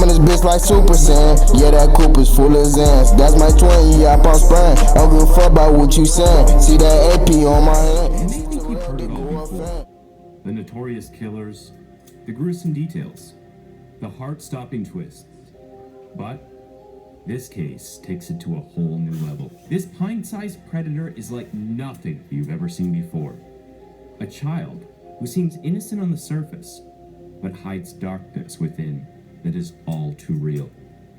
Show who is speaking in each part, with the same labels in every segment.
Speaker 1: in this bitch like Super Saiyan. Yeah, that coupe is full of Zans. That's my twin, yeah, I pop spraying. I don't give a fuck about what you saying. See that AP on my hand.
Speaker 2: You may think you've heard it all before. The notorious killers, the gruesome details, the heart-stopping twists. But this case takes it to a whole new level. This pint-sized predator is like nothing you've ever seen before. A child who seems innocent on the surface, but hides darkness within that is all too real.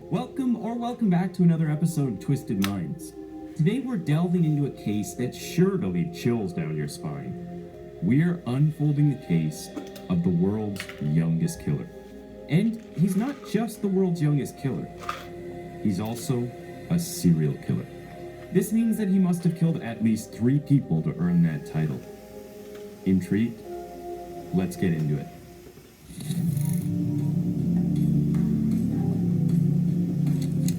Speaker 2: Welcome back to another episode of Twisted Minds. Today we're delving into a case that's sure to leave chills down your spine. We're unfolding the case of the world's youngest killer. And he's not just the world's youngest killer. He's also a serial killer. This means that he must have killed at least 3 people to earn that title. Intrigued? Let's get into it.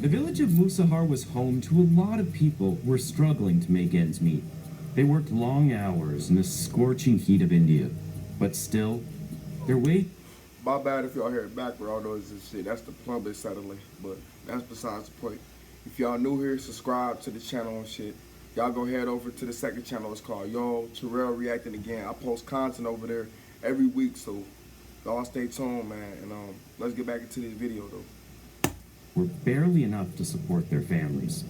Speaker 2: The village of Musahar was home to a lot of people who were struggling to make ends meet. They worked long hours in the scorching heat of India, but still, their way...
Speaker 3: My bad if y'all hear background noise and shit. That's the plumber suddenly, but that's besides the point. If y'all new here, subscribe to the channel and shit. Y'all go head over to the second channel. It's called nWTerrell Reacting Again. I post content over there every week, so y'all stay tuned, man. And let's get back into this video though.
Speaker 2: Were barely enough to support their families.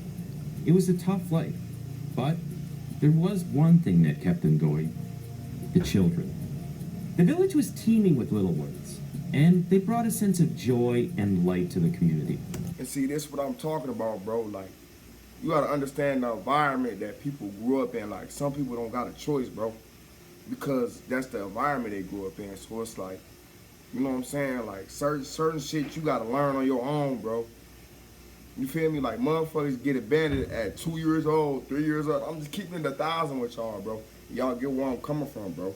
Speaker 2: It was a tough life, but there was one thing that kept them going: the children. The village was teeming with little ones, and they brought a sense of joy and light to the community.
Speaker 3: And see, this is what I'm talking about, bro. Like, you gotta understand the environment that people grew up in. Like, some people don't got a choice, bro, because that's the environment they grew up in. So it's like, you know what I'm saying? Like, certain shit you gotta learn on your own, bro. You feel me? Like, motherfuckers get abandoned at 2 years old, 3 years old. I'm just keeping it 1,000 with y'all, bro. Y'all get where I'm coming from, bro.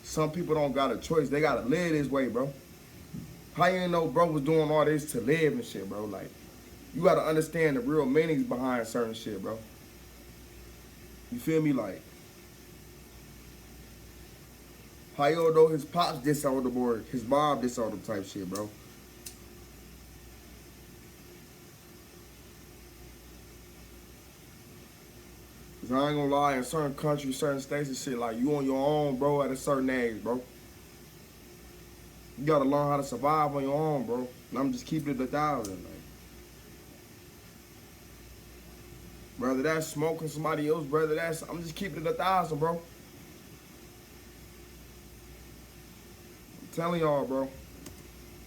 Speaker 3: Some people don't got a choice. They gotta live this way, bro. How you ain't know bro was doing all this to live and shit, bro? Like, you gotta understand the real meanings behind certain shit, bro. You feel me? Like, how you know his pops this on the board, his mom this on the type shit, bro. Cause I ain't gonna lie, in certain countries, certain states and shit, like, you on your own, bro, at a certain age, bro. You gotta learn how to survive on your own, bro. And I'm just keeping it 1,000, like. Whether that's smoking somebody else, whether that's, I'm just keeping it 1,000, bro. I'm telling y'all, bro.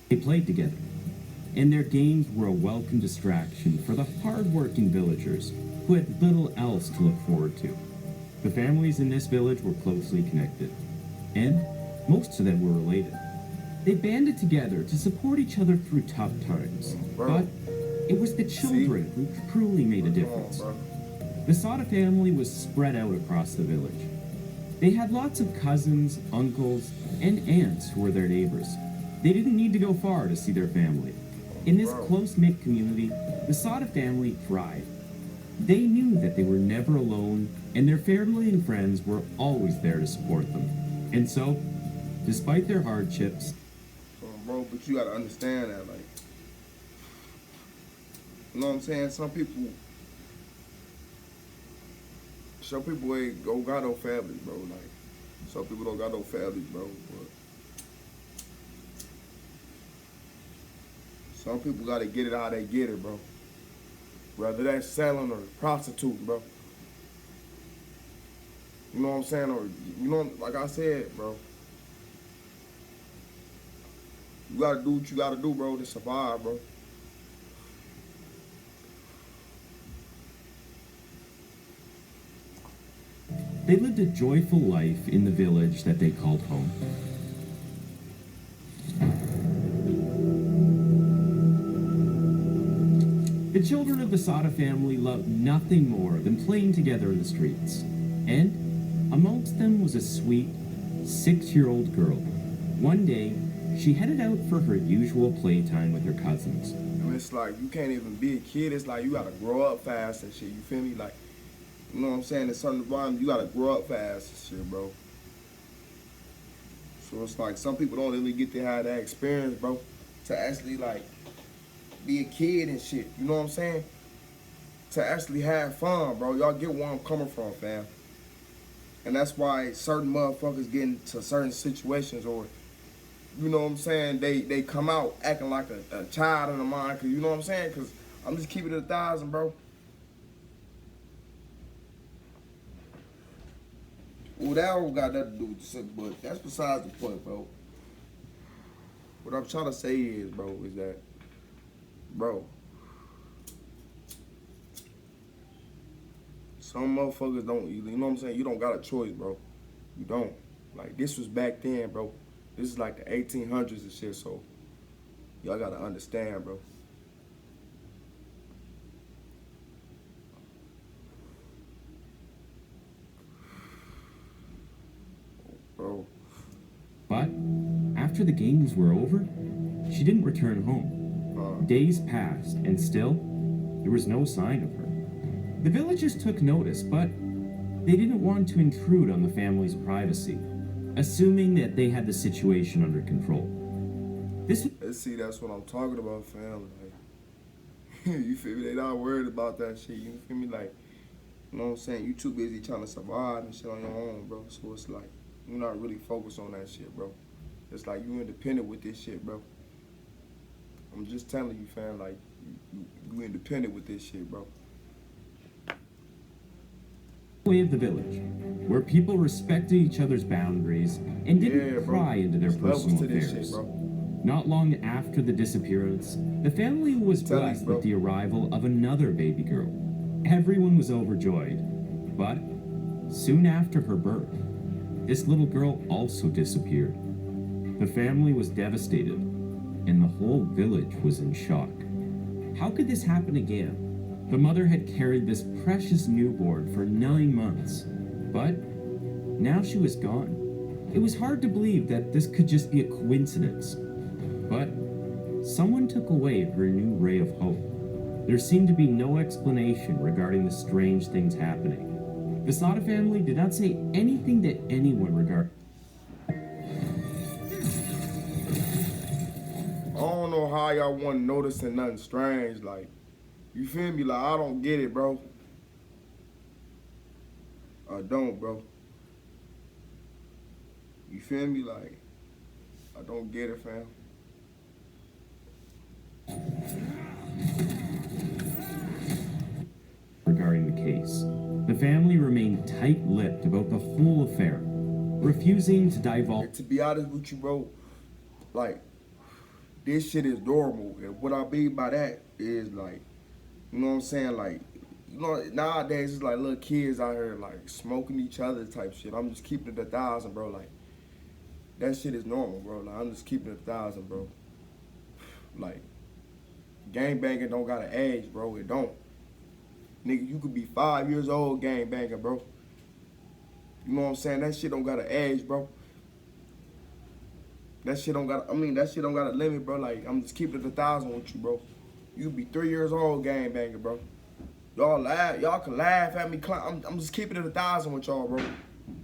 Speaker 2: They played together, and their games were a welcome distraction for the hard-working villagers who had little else to look forward to. The families in this village were closely connected, and most of them were related. They banded together to support each other through tough times, but it was the children who truly made a difference. The Sada family was spread out across the village. They had lots of cousins, uncles, and aunts who were their neighbors. They didn't need to go far to see their family. In this close-knit community, the Sada family thrived. They knew that they were never alone, and their family and friends were always there to support them. And so, despite their hardships...
Speaker 3: Bro, but you gotta understand that, like... You know what I'm saying? Some people ain't don't got no families, bro. Like, some people don't got no families, bro. But some people gotta get it how they get it, bro. Whether that's selling or prostituting, bro. You know what I'm saying? Or, you know, like I said, bro. You gotta do what you gotta do, bro, to survive, bro.
Speaker 2: They lived a joyful life in the village that they called home. The children of the Sada family loved nothing more than playing together in the streets. And amongst them was a sweet 6-year-old girl. One day, she headed out for her usual playtime with her cousins.
Speaker 3: And it's like, you can't even be a kid. It's like, you gotta grow up fast and shit. You feel me? Like, you know what I'm saying? In certain environments, you gotta grow up fast and shit, bro. So it's like, some people don't really get to have that experience, bro, to actually, like, be a kid and shit. You know what I'm saying? To actually have fun, bro. Y'all get where I'm coming from, fam. And that's why certain motherfuckers get into certain situations, or you know what I'm saying, they come out acting like a child in the mind, cause you know what I'm saying? Cause I'm just keeping it 1,000, bro. Well, that don't got nothing to do with the sick, but that's besides the point, bro. What I'm trying to say is, bro, is that, bro, some motherfuckers don't, you know what I'm saying? You don't got a choice, bro. You don't. Like, this was back then, bro. This is like the 1800s and shit, so y'all gotta understand, bro. Bro.
Speaker 2: But after the games were over, she didn't return home. Days passed, and still, there was no sign of her. The villagers took notice, but they didn't want to intrude on the family's privacy, assuming that they had the situation under control.
Speaker 3: See, that's what I'm talking about, fam. Like, you feel me? They not worried about that shit. You feel me? Like, you know what I'm saying? You too busy trying to survive and shit on your own, bro. So it's like, you're not really focused on that shit, bro. It's like you independent with this shit, bro. I'm just telling you, fam, like, you independent with this shit, bro.
Speaker 2: Way of the village, where people respected each other's boundaries and didn't pry into their personal affairs. Not long after the disappearance, the family was blessed with the arrival of another baby girl. Everyone was overjoyed, but soon after her birth, this little girl also disappeared. The family was devastated, and the whole village was in shock. How could this happen again? The mother had carried this precious newborn for 9 months, but now she was gone. It was hard to believe that this could just be a coincidence, but someone took away her new ray of hope. There seemed to be no explanation regarding the strange things happening. The Sada family did not say anything to anyone regarding.
Speaker 3: I don't know how y'all wasn't noticing nothing strange, like, you feel me? Like, I don't get it, bro. I don't, bro. You feel me? Like, I don't get it, fam.
Speaker 2: Regarding the case, the family remained tight-lipped about the whole affair, refusing to divulge.
Speaker 3: And to be honest with you, bro, like, this shit is normal. And what I mean by that is, like, you know what I'm saying? Like, you know, nowadays it's like little kids out here, like, smoking each other type shit. I'm just keeping it 1,000, bro. Like, that shit is normal, bro. Like, I'm just keeping it 1,000, bro. Like, gangbanging don't got an age, bro. It don't. Nigga, you could be 5 years old gangbanging, bro. You know what I'm saying? That shit don't got an age, bro. That shit don't got, that shit don't got a limit, bro. Like, I'm just keeping it 1,000 with you, bro. You be 3 years old gangbanging, bro. Y'all laugh, y'all can laugh at me. I'm just keeping it 1,000 with y'all, bro.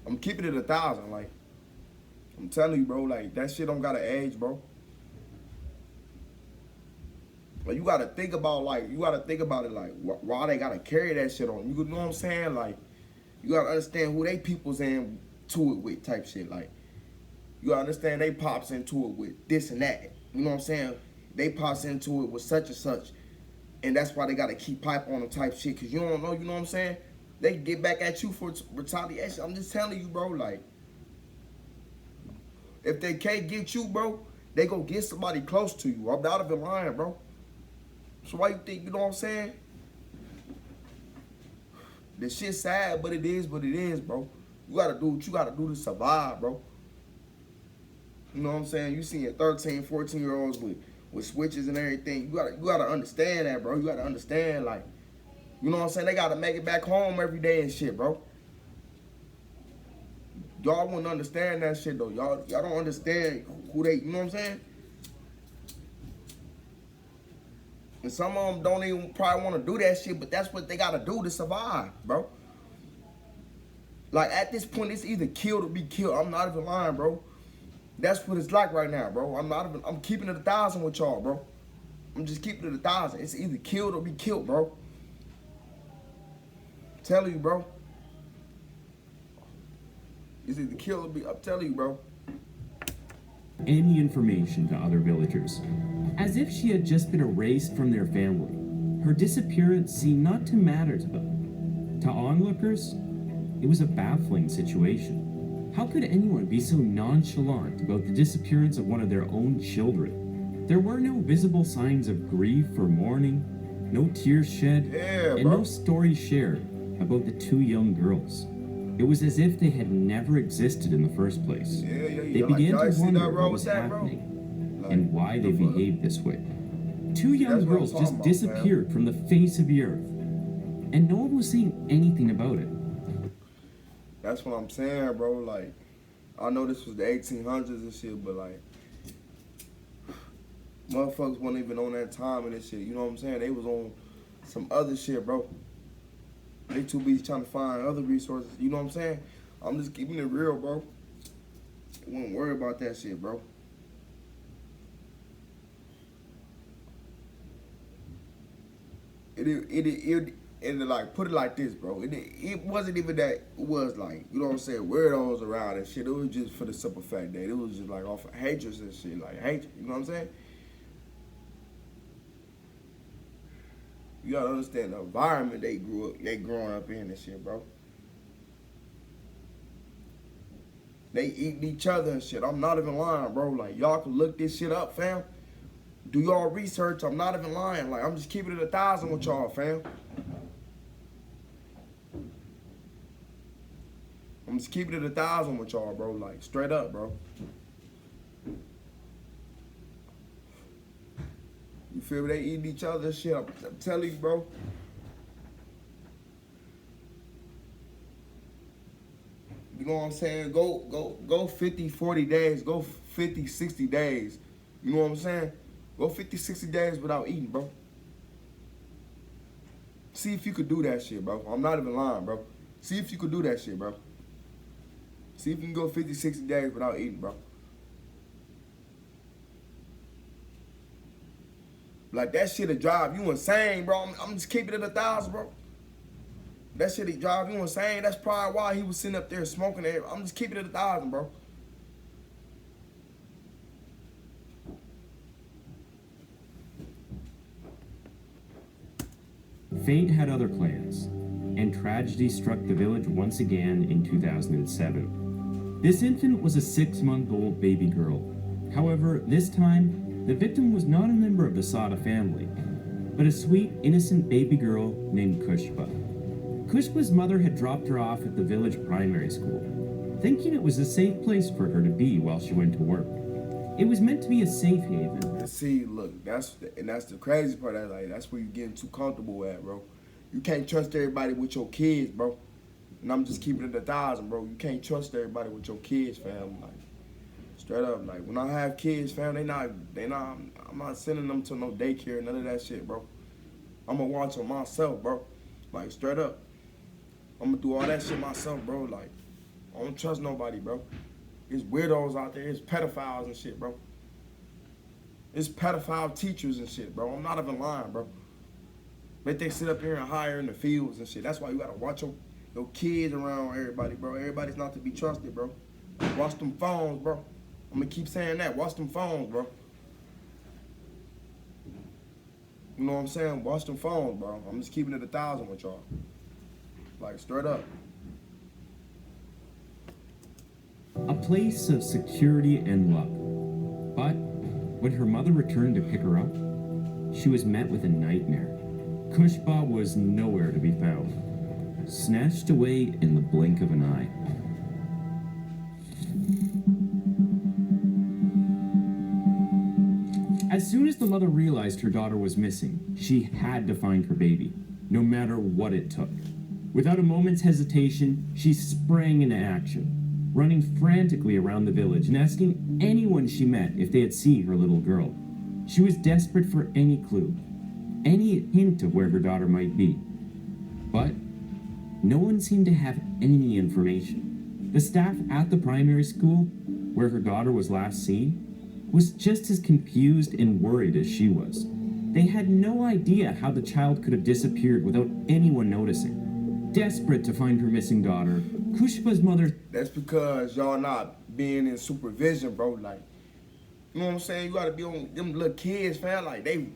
Speaker 3: I'm keeping it 1,000, like. I'm telling you, bro, like, that shit don't got an age, bro. Like, you gotta think about, like, it, like, why they gotta carry that shit on. You know what I'm saying? Like, you gotta understand who they people's into it with type shit. Like, you gotta understand they pops into it with this and that. You know what I'm saying? They pops into it with such and such. And that's why they gotta keep pipe on them type shit. Cause you don't know, you know what I'm saying? They can get back at you for retaliation. I'm just telling you, bro, like, if they can't get you, bro, they go get somebody close to you. I'm not even lying, bro. So why you think, you know what I'm saying? This shit's sad, but it is what it is, bro. You gotta do what you gotta do to survive, bro. You know what I'm saying? You seeing 13, 14-year-olds with switches and everything. You gotta understand that, bro. You gotta understand, like, you know what I'm saying? They gotta make it back home every day and shit, bro. Y'all wouldn't understand that shit, though. Y'all don't understand who they, you know what I'm saying? And some of them don't even probably want to do that shit, but that's what they gotta do to survive, bro. Like, at this point, it's either killed or be killed. I'm not even lying, bro. That's what it's like right now, bro. I'm keeping it 1,000 with y'all, bro. I'm just keeping it 1,000. It's either killed or be killed, bro. I'm telling you, bro. It's either killed or be. I'm telling you, bro.
Speaker 2: Any information to other villagers, as if she had just been erased from their family. Her disappearance seemed not to matter to them. To onlookers, it was a baffling situation. How could anyone be so nonchalant about the disappearance of one of their own children? There were no visible signs of grief or mourning, no tears shed, and no stories shared about the two young girls. It was as if they had never existed in the first place. They began to wonder what was happening and why they behaved this way. Two young girls just disappeared from the face of the earth, and no one was saying anything about it.
Speaker 3: That's what I'm saying, bro. Like, I know this was the 1800s and shit, but like, motherfuckers wasn't even on that time and this shit. You know what I'm saying? They was on some other shit, bro. They too busy trying to find other resources. You know what I'm saying? I'm just keeping it real, bro. I wouldn't worry about that shit, bro. And like, put it like this, bro. It wasn't even that. It was like, you know what I'm saying, weirdos around and shit. It was just for the simple fact that it was just like off of hatred and shit, like hatred. You know what I'm saying? You gotta understand the environment they growing up in and shit, bro. They eating each other and shit. I'm not even lying, bro. Like, y'all can look this shit up, fam. Do y'all research? I'm not even lying. Like, I'm just keeping it 1,000 with y'all, fam. I'm just keeping it 1,000 with y'all, bro. Like, straight up, bro. You feel me? They eating each other and shit. I'm telling you, bro. You know what I'm saying? Go 50, 40 days. Go 50, 60 days. You know what I'm saying? Go 50, 60 days without eating, bro. See if you could do that shit, bro. I'm not even lying, bro. See if you could do that shit, bro. See if you can go 50, 60 days without eating, bro. Like, that shit'll drive you insane, bro. I'm just keeping it 1,000, bro. That shit'll drive you insane. That's probably why he was sitting up there smoking it. I'm just keeping it 1,000, bro.
Speaker 2: Fate had other plans, and tragedy struck the village once again in 2007. This infant was a 6-month-old baby girl. However, this time, the victim was not a member of the Sada family, but a sweet, innocent baby girl named Kushba. Kushba's mother had dropped her off at the village primary school, thinking it was a safe place for her to be while she went to work. It was meant to be a safe haven.
Speaker 3: See, look, that's the crazy part. That's where you're getting too comfortable at, bro. You can't trust everybody with your kids, bro. And I'm just keeping it 1,000, bro. You can't trust everybody with your kids, fam. Like, straight up, like, when I have kids, fam, I'm not sending them to no daycare, none of that shit, bro. I'm gonna watch them myself, bro. Like, straight up. I'm gonna do all that shit myself, bro. Like, I don't trust nobody, bro. There's weirdos out there. There's pedophiles and shit, bro. There's pedophile teachers and shit, bro. I'm not even lying, bro. But they sit up here and hire in the fields and shit. That's why you gotta watch your kids around everybody, bro. Everybody's not to be trusted, bro. Watch them phones, bro. I'm gonna keep saying that. Watch them phones, bro. You know what I'm saying? Watch them phones, bro. I'm just keeping it 1,000 with y'all. Like, straight up.
Speaker 2: A place of security and love. But when her mother returned to pick her up, she was met with a nightmare. Kushba was nowhere to be found, snatched away in the blink of an eye. As soon as the mother realized her daughter was missing, she had to find her baby, no matter what it took. Without a moment's hesitation, she sprang into action, running frantically around the village and asking anyone she met if they had seen her little girl. She was desperate for any clue, any hint of where her daughter might be. But no one seemed to have any information. The staff at the primary school, where her daughter was last seen, was just as confused and worried as she was. They had no idea how the child could have disappeared without anyone noticing. Desperate to find her missing daughter, Kushba's mother...
Speaker 3: That's because y'all not being in supervision, bro. Like, you know what I'm saying? You gotta be on them little kids, fam. Like, they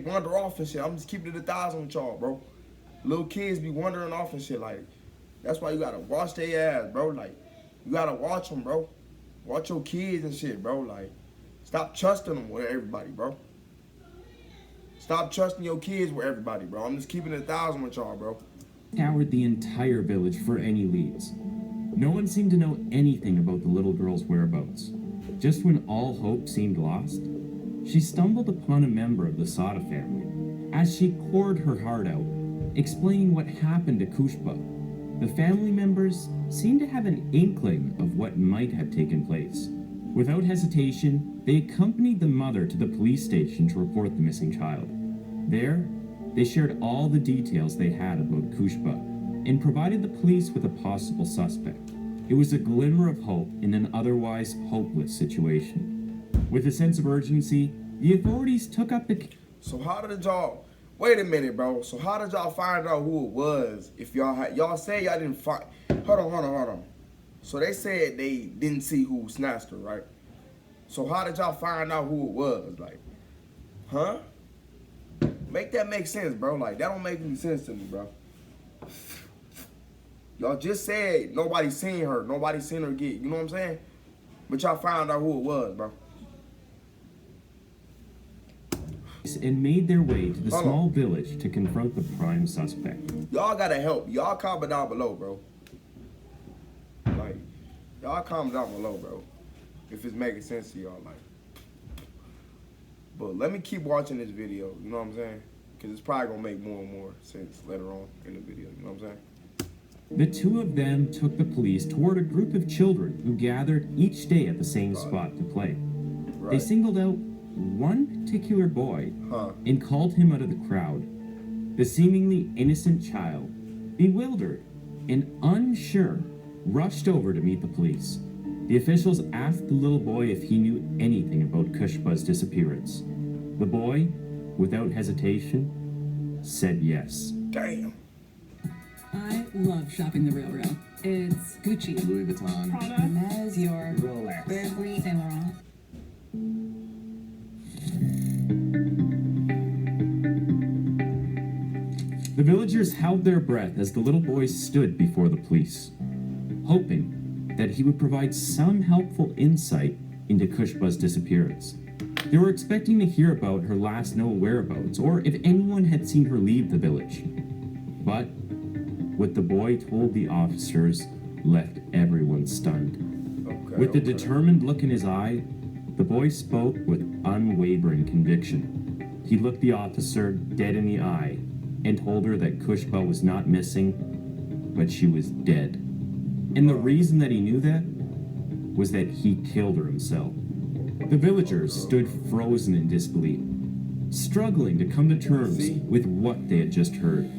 Speaker 3: wander off and shit. I'm just keeping it 1,000 with y'all, bro. Little kids be wandering off and shit. Like, that's why you gotta watch their ass, bro. Like, you gotta watch them, bro. Watch your kids and shit, bro. Like, stop trusting them with everybody, bro. Stop trusting your kids with everybody, bro. I'm just keeping it 1,000 with y'all, bro.
Speaker 2: Scoured the entire village for any leads. No one seemed to know anything about the little girl's whereabouts. Just when all hope seemed lost, she stumbled upon a member of the Sada family. As she poured her heart out, explaining what happened to Kushba, the family members seemed to have an inkling of what might have taken place. Without hesitation, they accompanied the mother to the police station to report the missing child. There, they shared all the details they had about Kushba and provided the police with a possible suspect. It was a glimmer of hope in an otherwise hopeless situation. With a sense of urgency, the authorities took up the...
Speaker 3: So how did y'all... Wait a minute, bro. So how did y'all find out who it was if y'all had... Y'all say y'all didn't find... Hold on. So they said they didn't see who snatched her, right? So how did y'all find out who it was? Like, huh? Make that make sense, bro. Like, that don't make any sense to me, bro. Y'all just said nobody seen her. Nobody seen her get, you know what I'm saying? But y'all found out who it was, bro.
Speaker 2: And made their way to the small village to confront the prime suspect.
Speaker 3: Y'all gotta help. Y'all comment down below, bro. Like, y'all comment down below, bro. If it's making sense to y'all, like. But let me keep watching this video, you know what I'm saying? Because it's probably going to make more and more sense later on in the video, you know what I'm saying?
Speaker 2: The two of them took the police toward a group of children who gathered each day at the same spot to play. They singled out one particular boy and called him out of the crowd. The seemingly innocent child, bewildered and unsure, rushed over to meet the police. The officials asked the little boy if he knew anything about Kushba's disappearance. The boy, without hethesitation, said yes.
Speaker 3: Damn.
Speaker 4: I love shopping the Real. It's Gucci,
Speaker 5: Louis Vuitton,
Speaker 4: Prada, Hermes, your
Speaker 5: Rolex,
Speaker 4: Burberry, Saint Laurent.
Speaker 2: The villagers held their breath as the little boy stood before the police, hoping that he would provide some helpful insight into Kushba's disappearance. They were expecting to hear about her last known whereabouts, or if anyone had seen her leave the village. But what the boy told the officers left everyone stunned. With a determined look in his eye, the boy spoke with unwavering conviction. He looked the officer dead in the eye and told her that Kushba was not missing, but she was dead. And the reason that he knew that was that he killed her himself. The villagers stood frozen in disbelief, struggling to come to terms with what they had just heard.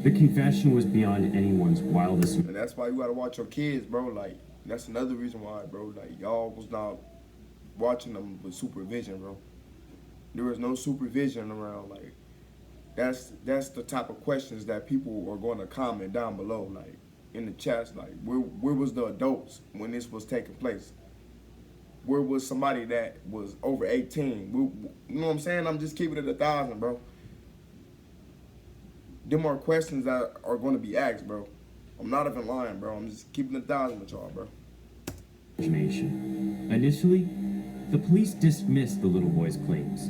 Speaker 2: The confession was beyond anyone's wildest...
Speaker 3: And that's why you gotta watch your kids, bro. Like, that's another reason why, bro. Like, y'all was not watching them with supervision, bro. There was no supervision around. Like, that's the type of questions that people are going to comment down below, like, in the chats. Like, where was the adults when this was taking place? Where was somebody that was over 18? You know what I'm saying? I'm just keeping it 1,000, bro. Them are questions that are going to be asked, bro. I'm not even lying, bro. I'm just keeping it 1,000 with y'all, bro.
Speaker 2: Initially, the police dismissed the little boy's claims,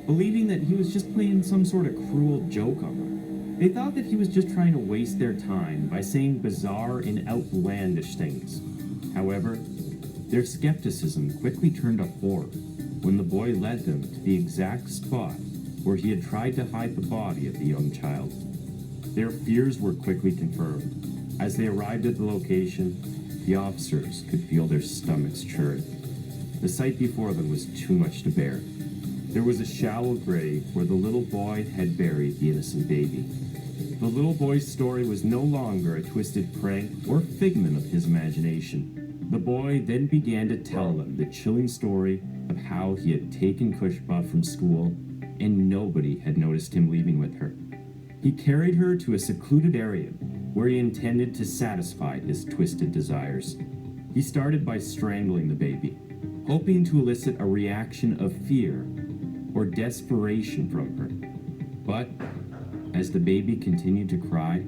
Speaker 2: believing that he was just playing some sort of cruel joke on them. They thought that he was just trying to waste their time by saying bizarre and outlandish things. However, their skepticism quickly turned to horror when the boy led them to the exact spot where he had tried to hide the body of the young child. Their fears were quickly confirmed. As they arrived at the location, the officers could feel their stomachs churn. The sight before them was too much to bear. There was a shallow grave where the little boy had buried the innocent baby. The little boy's story was no longer a twisted prank or figment of his imagination. The boy then began to tell them the chilling story of how he had taken Kushba from school and nobody had noticed him leaving with her. He carried her to a secluded area where he intended to satisfy his twisted desires. He started by strangling the baby, hoping to elicit a reaction of fear or desperation from her. But as the baby continued to cry,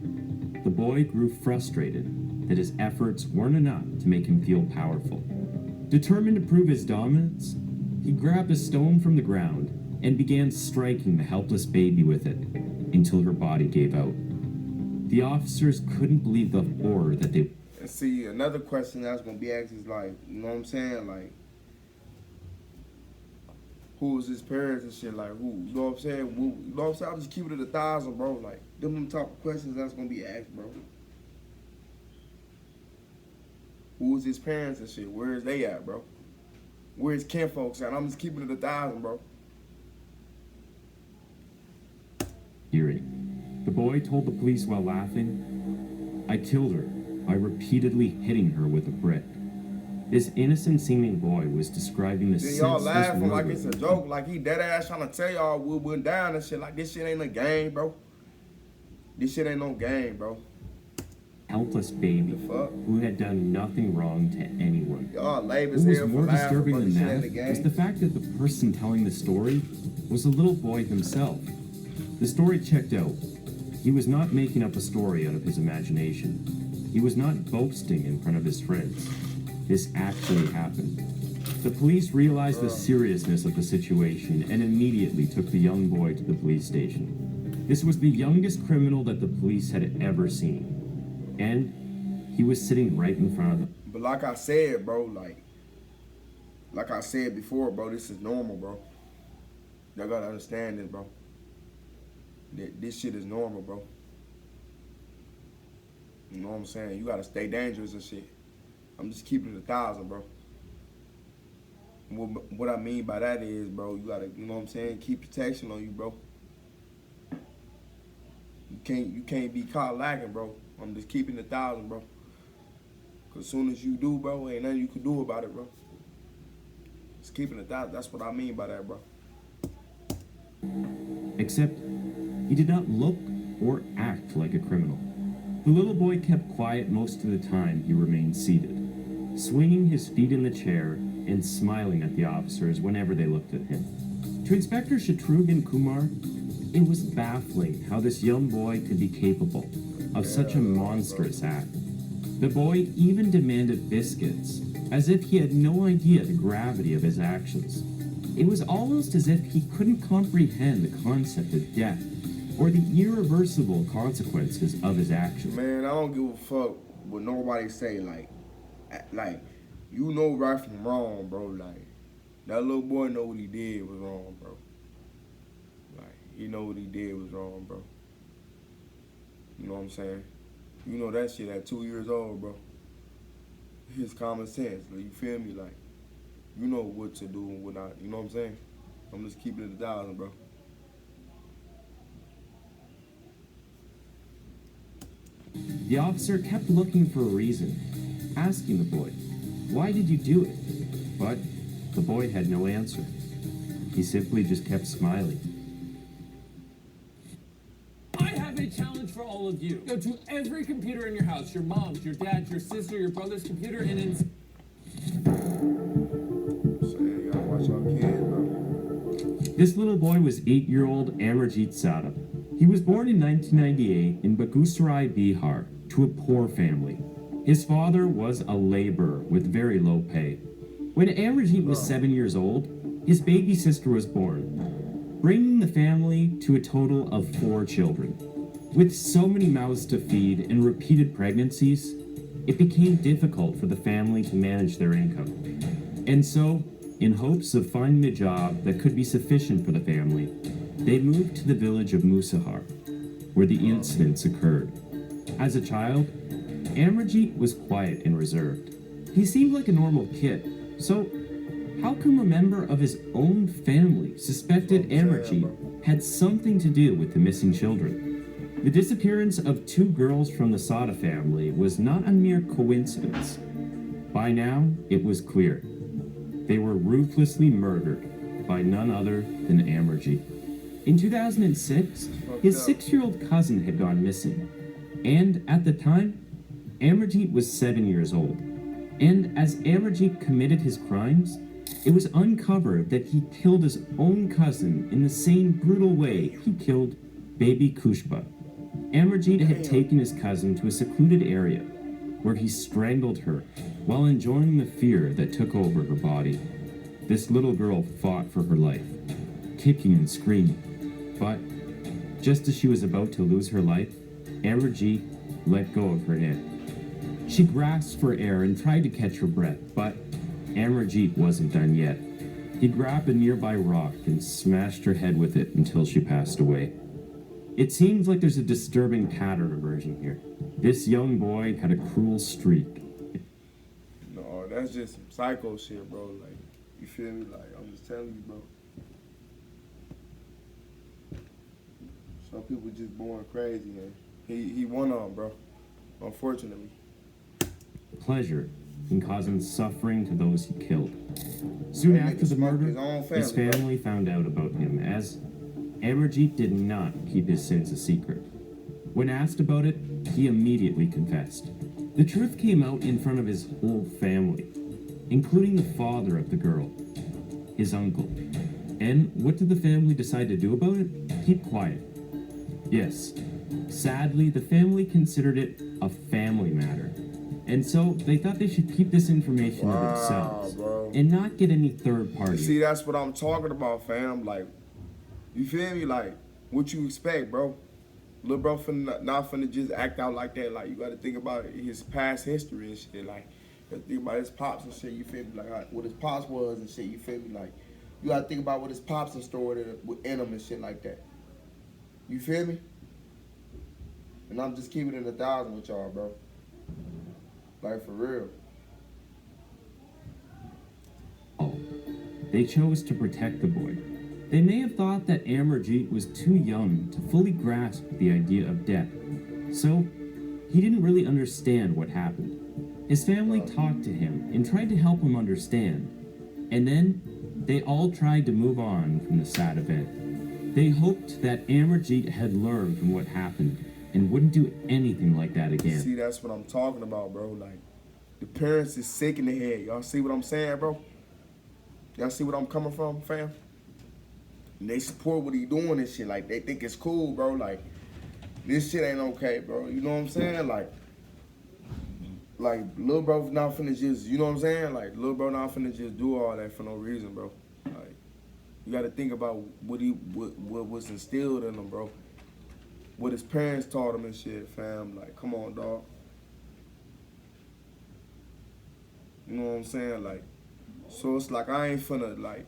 Speaker 2: the boy grew frustrated that his efforts weren't enough to make him feel powerful. Determined to prove his dominance, he grabbed a stone from the ground and began striking the helpless baby with it until her body gave out. The officers couldn't believe the horror that they...
Speaker 3: And see, another question that's gonna be asked is like, you know what I'm saying? Like, who was his parents and shit? Like, who? You know what I'm saying? You know what I'm saying? I'm just keeping it 1,000, bro. Like, them type of questions that's gonna be asked, bro. Who was his parents and shit? Where is they at, bro? Where his kinfolks at? I'm just keeping it 1,000, bro.
Speaker 2: Hearing. The boy told the police while laughing, "I killed her by repeatedly hitting her with a brick." This innocent-seeming boy was describing the
Speaker 3: Then y'all
Speaker 2: senseless
Speaker 3: laughing like
Speaker 2: murder.
Speaker 3: it's a joke, like he dead ass trying to tell y'all we went down and shit. Like, this shit ain't a game, bro. This shit ain't no game, bro.
Speaker 2: Helpless baby
Speaker 3: The fuck?
Speaker 2: who had done nothing wrong to anyone.
Speaker 3: Y'all lame as
Speaker 2: What was
Speaker 3: hell for
Speaker 2: more
Speaker 3: laughing,
Speaker 2: disturbing
Speaker 3: but
Speaker 2: than
Speaker 3: this shit
Speaker 2: that
Speaker 3: ain't a game.
Speaker 2: was the fact that the person telling the story was a little boy himself. The story checked out. He was not making up a story out of his imagination. He was not boasting in front of his friends. This actually happened. The police realized the seriousness of the situation and immediately took the young boy to the police station. This was the youngest criminal that the police had ever seen. And he was sitting right in front of them.
Speaker 3: But like I said, bro, like I said before, bro, this is normal, bro. Y'all gotta understand this, bro. This shit is normal, bro. You know what I'm saying? You gotta stay dangerous and shit. I'm just keeping it 1,000, bro. What I mean by that is, bro, you gotta, you know what I'm saying, keep protection on you, bro. You can't be caught lacking, bro. I'm just keeping it 1,000, bro. Cause as soon as you do, bro, ain't nothing you can do about it, bro. Just keeping it 1,000. That's what I mean by that, bro.
Speaker 2: Except he did not look or act like a criminal. The little boy kept quiet most of the time he remained seated, swinging his feet in the chair and smiling at the officers whenever they looked at him. To Inspector Shatrughan Kumar, it was baffling how this young boy could be capable of such a monstrous act. The boy even demanded biscuits, as if he had no idea the gravity of his actions. It was almost as if he couldn't comprehend the concept of death or the irreversible consequences of his actions.
Speaker 3: Man, I don't give a fuck what nobody say. Like, you know right from wrong, bro. Like, that little boy know what he did was wrong, bro. Like, he know what he did was wrong, bro. You know what I'm saying? You know that shit at 2 years old, bro. It's common sense. Like, you feel me? Like, you know what to do and what not. You know what I'm saying? I'm just keeping it 1,000, bro.
Speaker 2: The officer kept looking for a reason, asking the boy, "Why did you do it?" But the boy had no answer. He simply just kept smiling.
Speaker 5: I have a challenge for all of you. Go to every computer in your house, your mom's, your dad's, your sister, your brother's computer, and
Speaker 3: So, yeah, you gotta watch your kids, bro.
Speaker 2: This little boy was 8-year-old Amarjit Sadab. He was born in 1998 in Begusarai, Bihar, to a poor family. His father was a laborer with very low pay. When Amarjit was 7 years old, his baby sister was born, bringing the family to a total of 4 children. With so many mouths to feed and repeated pregnancies, it became difficult for the family to manage their income. And so, in hopes of finding a job that could be sufficient for the family, they moved to the village of Musahar, where the incidents occurred. As a child, Amarjit was quiet and reserved. He seemed like a normal kid, so how come a member of his own family suspected Amarjit had something to do with the missing children? The disappearance of 2 girls from the Sada family was not a mere coincidence. By now, it was clear. They were ruthlessly murdered by none other than Amarjit. In 2006, his 6-year-old cousin had gone missing. And at the time, Amarjeet was 7 years old. And as Amarjeet committed his crimes, it was uncovered that he killed his own cousin in the same brutal way he killed baby Kushba. Amarjeet had taken his cousin to a secluded area where he strangled her while enjoying the fear that took over her body. This little girl fought for her life, kicking and screaming. But just as she was about to lose her life, Amarjeet let go of her hand. She grasped for air and tried to catch her breath, but Amarjeet wasn't done yet. He grabbed a nearby rock and smashed her head with it until she passed away. It seems like there's a disturbing pattern emerging here. This young boy had a cruel streak.
Speaker 3: No, that's just some psycho shit, bro. Like, you feel me? Like, I'm just telling you, bro. Some people just born crazy, man. He one of them, bro. Unfortunately.
Speaker 2: Pleasure in causing suffering to those he killed. Soon after the murder, his family found out about him, as Amarjeet did not keep his sins a secret. When asked about it, he immediately confessed. The truth came out in front of his whole family, including the father of the girl, his uncle. And what did the family decide to do about it? Keep quiet. Yes, sadly, the family considered it a family matter. And so they thought they should keep this information to themselves,
Speaker 3: bro.
Speaker 2: And not get any third party.
Speaker 3: See, that's what I'm talking about, fam. Like, you feel me? Like, what you expect, bro? Little bro not finna just act out like that. Like, you gotta think about his past history and shit. Like, you gotta think about his pops and shit, you feel me? Like, what his pops was and shit, you feel me? Like, you gotta think about what his pops and stored in him and shit like that. You feel me? And I'm just keeping it 1,000 with y'all, bro. Like, for real.
Speaker 2: They chose to protect the boy. They may have thought that Amarjeet was too young to fully grasp the idea of death, so he didn't really understand what happened. His family talked to him and tried to help him understand, and then they all tried to move on from the sad event. They hoped that Amarjeet had learned from what happened and wouldn't do anything like that again.
Speaker 3: See, that's what I'm talking about, bro. Like, the parents is sick in the head. Y'all see what I'm saying, bro? Y'all see what I'm coming from, fam? And they support what he doing and shit. Like, they think it's cool, bro. Like, this shit ain't okay, bro. You know what I'm saying? Like, little bro not finna just, you know what I'm saying? Like, little bro not finna just do all that for no reason, bro. Like, you gotta think about what was instilled in him, bro. What his parents taught him and shit, fam. Like, come on, dog. You know what I'm saying? Like, so it's like I ain't finna, like,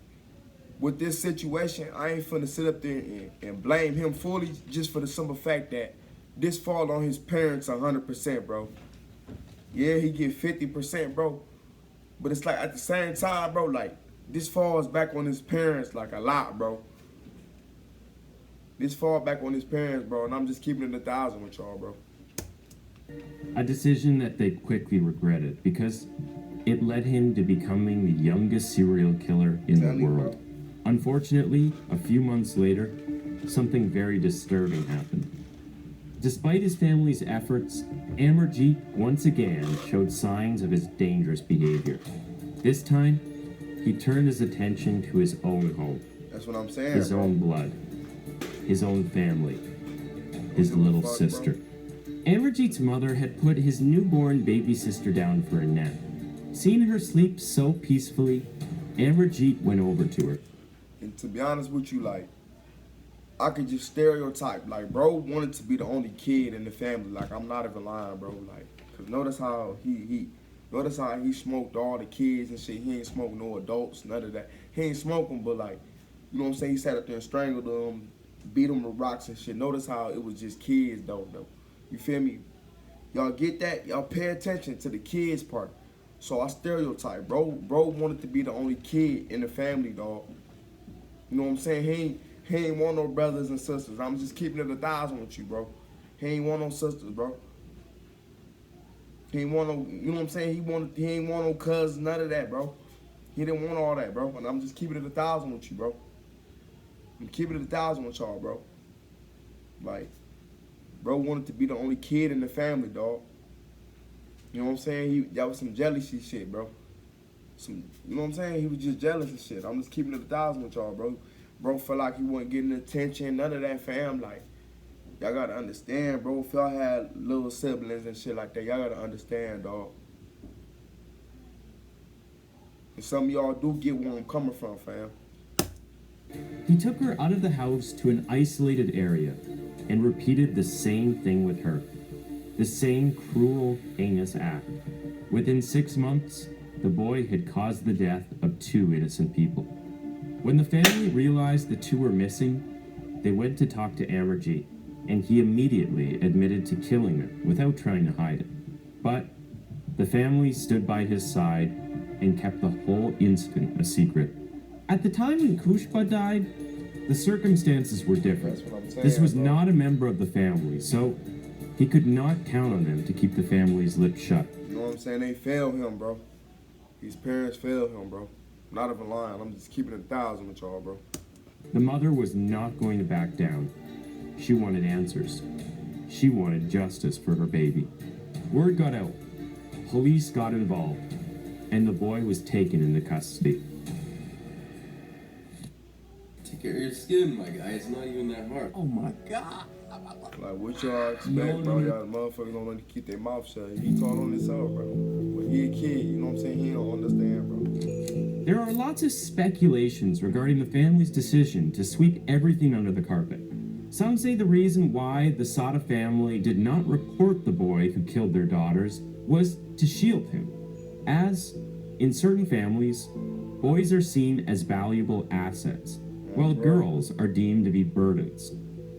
Speaker 3: with this situation, I ain't finna sit up there and blame him fully just for the simple fact that this fall on his parents 100%, bro. Yeah, he get 50%, bro. But it's like at the same time, bro, like, this falls back on his parents like a lot, bro. This fall back on his parents, bro, and I'm just keeping it 1,000 with y'all, bro.
Speaker 2: A decision that they quickly regretted because it led him to becoming the youngest serial killer in the world. Unfortunately, a few months later, something very disturbing happened. Despite his family's efforts, Amarjeet once again showed signs of his dangerous behavior. This time, he turned his attention to his own home.
Speaker 3: That's what I'm saying,
Speaker 2: his
Speaker 3: bro.
Speaker 2: own blood, his own family, his little sister. Amarjeet's mother had put his newborn baby sister down for a nap. Seeing her sleep so peacefully, Amarjeet went over to her.
Speaker 3: And to be honest with you, like, I could just stereotype, like, bro wanted to be the only kid in the family. Like, I'm not even lying, bro. Like, cause notice how he smoked all the kids and shit. He ain't smoked no adults, none of that. He ain't smoking, but like, you know what I'm saying? He sat up there and strangled them, beat them with rocks and shit. Notice how it was just kids, though. You feel me? Y'all get that? Y'all pay attention to the kids part. So I stereotype, bro. Bro wanted to be the only kid in the family, dog. You know what I'm saying? He ain't want no brothers and sisters. I'm just keeping it 1,000 with you, bro. He ain't want no sisters, bro. He ain't want no, you know what I'm saying? He ain't want no cousins, none of that, bro. He didn't want all that, bro. And I'm just keeping it 1,000 with you, bro. I'm keeping it 1,000 with y'all, bro. Like, bro wanted to be the only kid in the family, dog. You know what I'm saying? That was some jealousy shit, bro. You know what I'm saying? He was just jealous and shit. I'm just keeping it 1,000 with y'all, bro. Bro felt like he wasn't getting attention, none of that, fam. Like, y'all gotta understand, bro. If y'all had little siblings and shit like that, y'all gotta understand, dog. And some of y'all do get where I'm coming from, fam.
Speaker 2: He took her out of the house to an isolated area and repeated the same thing with her. The same cruel, heinous act. Within 6 months, the boy had caused the death of 2 innocent people. When the family realized the 2 were missing, they went to talk to Amarjeet, and he immediately admitted to killing her without trying to hide it. But the family stood by his side and kept the whole incident a secret. At the time when Kushba died, the circumstances were different.
Speaker 3: That's what I'm saying,
Speaker 2: This was
Speaker 3: bro.
Speaker 2: not a member of the family, so he could not count on them to keep the family's lips shut.
Speaker 3: You know what I'm saying? They failed him, bro. His parents failed him, bro. Not even lying. I'm just keeping it 1,000 with y'all, bro.
Speaker 2: The mother was not going to back down. She wanted answers. She wanted justice for her baby. Word got out. Police got involved, and the boy was taken into custody.
Speaker 6: Take care of your skin, my guy. It's not even that hard.
Speaker 5: Oh my god.
Speaker 3: Like, what y'all expect,
Speaker 5: No,
Speaker 3: bro?
Speaker 5: no.
Speaker 3: Y'all motherfuckers don't let to keep their mouth shut. He taught on himself, bro. But he a kid, you know what I'm saying? He don't understand, bro.
Speaker 2: There are lots of speculations regarding the family's decision to sweep everything under the carpet. Some say the reason why the Sada family did not report the boy who killed their daughters was to shield him, as, in certain families, boys are seen as valuable assets, while girls are deemed to be burdens.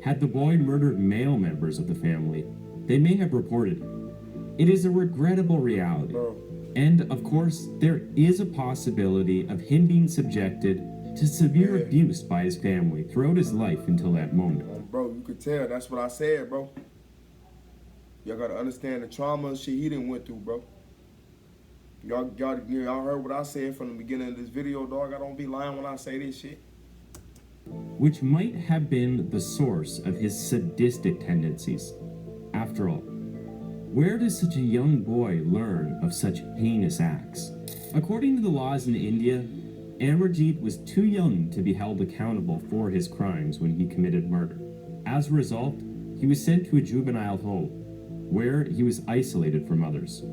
Speaker 2: Had the boy murdered male members of the family, they may have reported it. It is a regrettable reality.
Speaker 3: Bro.
Speaker 2: And, of course, there is a possibility of him being subjected to severe
Speaker 3: Yeah.
Speaker 2: abuse by his family throughout his life until that moment.
Speaker 3: Bro, you could tell. That's what I said, bro. Y'all gotta understand the trauma and shit he done went through, bro. Y'all heard what I said from the beginning of this video, dog. I don't be lying when I say this shit.
Speaker 2: Which might have been the source of his sadistic tendencies. After all, where does such a young boy learn of such heinous acts? According to the laws in India, Amarjeet was too young to be held accountable for his crimes when he committed murder. As a result, he was sent to a juvenile home, where he was isolated from others.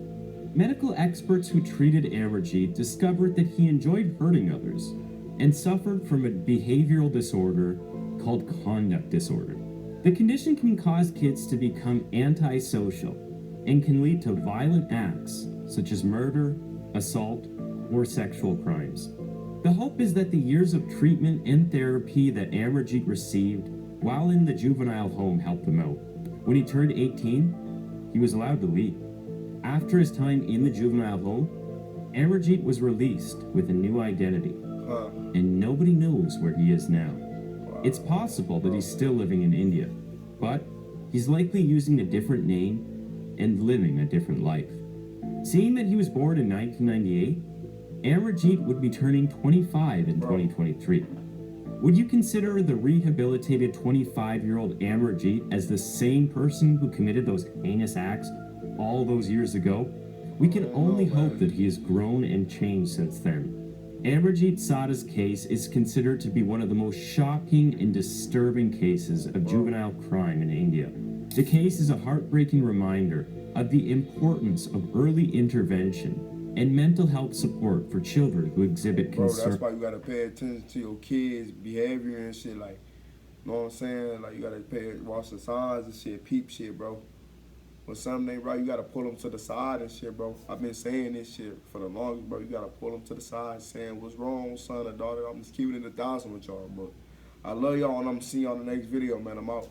Speaker 2: Medical experts who treated Amarjeet discovered that he enjoyed hurting others and suffered from a behavioral disorder called conduct disorder. The condition can cause kids to become antisocial and can lead to violent acts such as murder, assault, or sexual crimes. The hope is that the years of treatment and therapy that Amarjeet received while in the juvenile home helped him out. When he turned 18, he was allowed to leave. After his time in the juvenile home, Amarjeet was released with a new identity, and nobody knows where he is now. It's possible that he's still living in India, but he's likely using a different name and living a different life. Seeing that he was born in 1998, Amarjeet would be turning 25 in 2023. Would you consider the rehabilitated 25-year-old Amarjeet as the same person who committed those heinous acts all those years ago? We can only hope that he has grown and changed since then. Amarjeet Sada's case is considered to be one of the most shocking and disturbing cases of juvenile crime in India. The case is a heartbreaking reminder of the importance of early intervention and mental health support for children who exhibit
Speaker 3: Bro,
Speaker 2: concern.
Speaker 3: that's why you gotta pay attention to your kids' behavior and shit. Like, you know what I'm saying? Like, you gotta watch the signs and shit, peep shit, bro. When something ain't right, you gotta pull them to the side and shit, bro. I've been saying this shit for the longest, bro. You gotta pull them to the side, saying what's wrong, son or daughter. I'm just keeping it 1,000 with y'all, bro. I love y'all, and I'm gonna see y'all in the next video, man. I'm out.